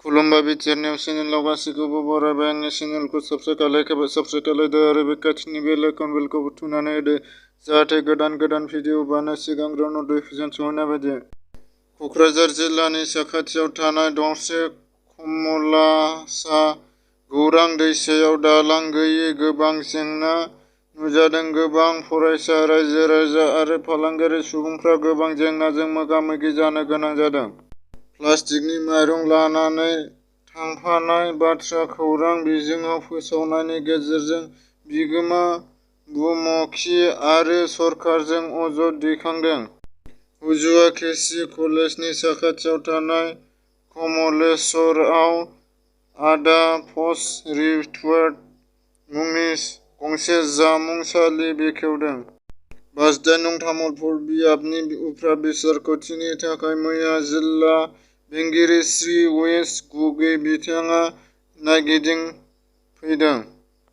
खुलुमबाय BTR news चेनेलाव गासैखौबो बरायबाय। आंनि चेनेलखौ साबस्क्राइब खालामदो आरो बे खाथिनि बेल आइकन बेलखौबो थुनानै होदो जाहाथे गोदान भिडिअ बानाय सिगांग्रो नटिफिकेसन सहैनाय बायदि। क'क्राझार जिल्लानि साखाथियाव थानाय दरसे कमलासा गौरां दैसायाव दालां गैयै गोबां जेंना नुजादों। गोबां फरायसा, रायजो-राजा आरो फालांगियारि सुबुंफ्रा गोबां जेंनाजों मोगा-मोगि जानो गोनां जादों। प्लास्टिकनि माइरं लानानै थांफानाय बाथ्रा खौरां बिजोङाव फोसावनायनि गेजेरजों बिगोमा बुमखि आरो सरकारजों अजद दैखांदों। हुजुआ केसि कलेजनि साखाथियाव थानाय कमलेश्वरआव आदा पस्ट रिट्रिट मुंनि गंसे जामुंसालि बेखेवदों। 52 नं तामुलपुर बियाबनि उफ्रा बिसायख'थिनि थाखाय मैया जिल्ला बेंगिरि श्री वेस गगৈ बिथाङा नायगिदिंफैदों।